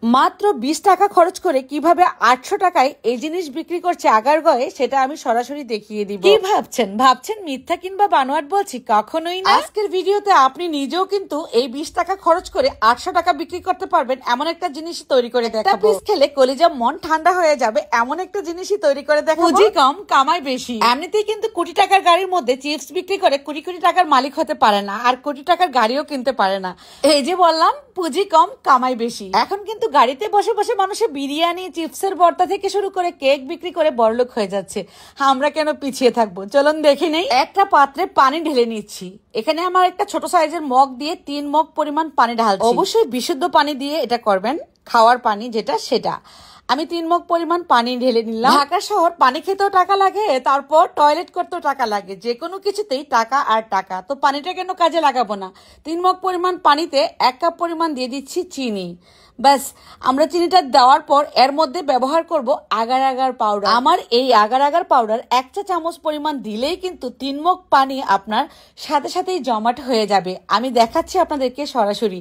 মাত্র 20 টাকা খরচ করে কিভাবে 800 টাকায় এই জিনিস বিক্রি করছে আগারগাঁওয়ে, সেটা আমি সরাসরি দেখিয়ে দিব। কি ভাবছেন মিথ্যা কিংবা বানোয়াট বলছি? কখনোই না। আজকের ভিডিওতে আপনি নিজেও কিন্তু এই 20 টাকা খরচ করে 800 টাকা বিক্রি করতে পারবেন এমন একটা জিনিসই তৈরি করে দেখাবো। পিস খেলে কলিজা মন ঠান্ডা হয়ে যাবে এমন একটা জিনিসই তৈরি করে দেখাবো। পুঁজি কম কামাই বেশি। এমনিতেই কিন্তু কোটি টাকার গাড়ির মধ্যে চিপস বিক্রি করে কোটি কোটি টাকার মালিক হতে পারে না, আর কোটি টাকার গাড়িও কিনতে পারে না। এই যে বললাম পুঁজি কম কামাই বেশি। এখন কিন্তু গাড়িতে বসে বসে মানুষের বিরিয়ানি, চিপসের ভর্তা থেকে শুরু করে কেক বিক্রি করে বড়লোক হয়ে যাচ্ছে। আমরা কেন পিছিয়ে থাকবো? চলুন দেখে নেই। একটা পাত্রে পানি ঢেলে নিচ্ছি। এখানে আমার একটা ছোট সাইজের মগ দিয়ে 3 মগ পরিমাণ পানি ঢালছি। অবশ্যই বিশুদ্ধ পানি দিয়ে এটা করবেন, খাওয়ার পানি যেটা সেটা। আমি 3 মগ পরিমাণ পানি ঢেলে নিলাম। ঢাকা শহর পানি খেতেও টাকা লাগে, তারপর টয়লেট করতেও টাকা লাগে, যে কোনো কিছুতেই টাকা আর টাকা। তো পানিটা কেন কাজে লাগাবো না? 3 মগ পরিমাণ পানিতে 1 কাপ পরিমাণ দিয়ে দিচ্ছি চিনি। ব্যাস, আমরা চিনিটা দেওয়ার পর এর মধ্যে ব্যবহার করব আগার আগার পাউডার। আমার এই আগার আগার পাউডার 1 চা চামচ পরিমাণ দিলেই কিন্তু 3 মগ পানি আপনার সাথে সাথেই জমাট হয়ে যাবে। আমি দেখাচ্ছি আপনাদেরকে সরাসরি।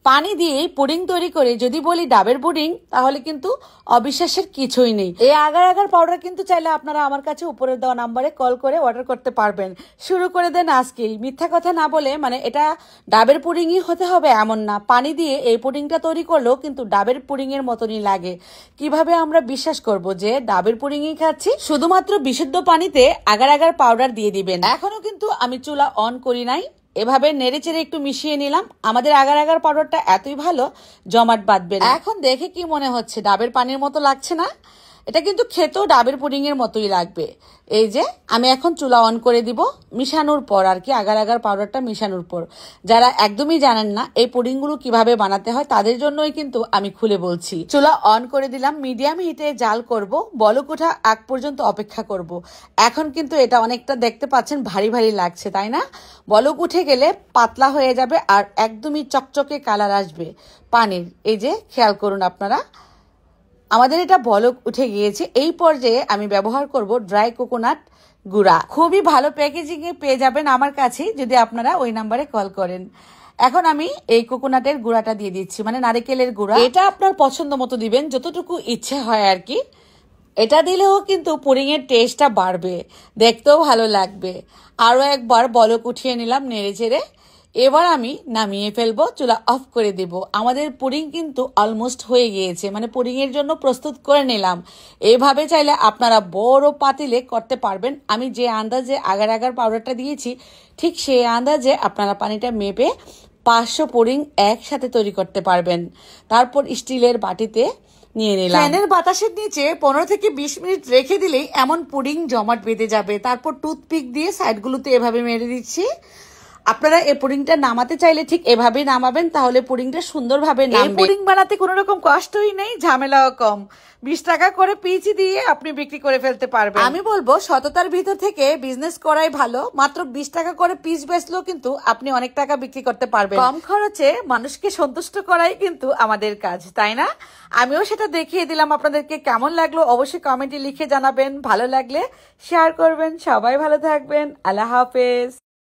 পানি দিয়েই পুডিং তৈরি করে যদি বলি ডাবের পুডিং, তাহলে কিন্তু অবিশ্বাসের কিছুই নেই। এই আগার আগার পাউডার কিন্তু চাইলে আপনারা আমার কাছে উপরে দেওয়া নাম্বারে কল করে অর্ডার করতে পারবেন। শুরু করে দেন আজকেই। মিথ্যা কথা না বলে, মানে এটা ডাবের পুডিংই হতে হবে এমন না। পানি দিয়ে এই পুডিংটা তৈরি করলেও কিন্তু ডাবের পুডিং এর মতনই লাগে। কিভাবে আমরা বিশ্বাস করব যে ডাবের পুডিংই খাচ্ছি? শুধুমাত্র বিশুদ্ধ পানিতে আগার আগার পাউডার দিয়ে দিবেন। এখনো কিন্তু আমি চুলা অন করি নাই। এভাবে নেড়ে চেড়ে একটু মিশিয়ে নিলাম। আমাদের আগার আগার পাউডারটা এতই ভালো, জমাট বাঁধবে না। এখন দেখে কি মনে হচ্ছে? ডাবের পানির মতো লাগছে না? এটা কিন্তু খেতেও ডাবের পুডিং এর মতোই লাগবে। এই যে আমি এখন চুলা অন করে দিব, মিশানোর পর আর কি, আগার আগার পাউডারটা মিশানোর পর। যারা একদমই জানেন না এই পুডিং গুলো কিভাবে বানাতে হয়, তাদের জন্যই কিন্তু আমি খুলে বলছি। চুলা অন করে দিলাম, মিডিয়াম হিটে জাল করব, বলক ওঠা আগ পর্যন্ত অপেক্ষা করব। এখন কিন্তু এটা অনেকটা দেখতে পাচ্ছেন ভারী ভারী লাগছে, তাই না? বলক উঠে গেলে পাতলা হয়ে যাবে আর একদমই চকচকে কালার আসবে পানির। এই যে খেয়াল করুন আপনারা, আমাদের এটা বলক উঠে গিয়েছে। এই পর্যায়ে আমি ব্যবহার করব ড্রাই কোকোনাট গুঁড়া। খুবই ভালো প্যাকেজিং এ পেয়ে যাবেন আমার কাছে যদি আপনারা ওই নাম্বারে কল করেন। এখন আমি এই কোকোনাটের গুঁড়াটা দিয়ে দিচ্ছি, মানে নারকেলের গুঁড়া। এটা আপনার পছন্দ মতো দিবেন, যতটুকু ইচ্ছে হয় আর কি। এটা দিলেও কিন্তু পুডিং এর টেস্টটা বাড়বে, দেখতেও ভালো লাগবে। আরো একবার বলক উঠিয়ে নিলাম নেড়ে চেড়ে। এবার আমি নামিয়ে ফেলবো, চুলা অফ করে দেব। আমাদের পুডিং কিন্তু অলমোস্ট হয়ে গিয়েছে, মানে পুডিং এর জন্য প্রস্তুত করে নিলাম। এইভাবে চাইলে আপনারা বড় পাতিলে করতে পারবেন। আমি যে আন্দাজে আগার আগার পাউডারটা দিয়েছি, ঠিক সেই আন্দাজে আপনারা পানিটা মেপে 500 পুডিং একসাথে তৈরি করতে পারবেন। তারপর স্টিলের বাটিতে নিয়ে নিলাম। ফ্যানের বাতাসের নিচে 15 থেকে 20 মিনিট রেখে দিলেই এমন পুডিং জমাট বেঁধে যাবে। তারপর টুথপিক দিয়ে সাইডগুলোতে এভাবে মেরে দিচ্ছি। আপনারা এই পুডিংটা নামাতে চাইলে ঠিক এভাবেই নামাবেন, তাহলে পুডিংটা সুন্দরভাবে নামবে। এই পুডিং বানাতে কোনো রকম কষ্টই নেই, ঝামেলাও কম। 20 টাকা করে পিস দিয়ে আপনি বিক্রি করে ফেলতে পারবেন। আমি বলবো সততার ভিতর থেকে বিজনেস করাই ভালো। মাত্র 20 টাকা করে পিস বেচলেও কিন্তু আপনি অনেক টাকা বিক্রি করতে পারবেন। কম খরচে মানুষকে সন্তুষ্ট করাই কিন্তু আমাদের কাজ, তাই না? আমিও সেটা দেখিয়ে দিলাম আপনাদেরকে। কেমন লাগলো অবশ্যই কমেন্টে লিখে জানাবেন। ভালো লাগলে শেয়ার করবেন। সবাই ভালো থাকবেন। আল্লাহ হাফেজ।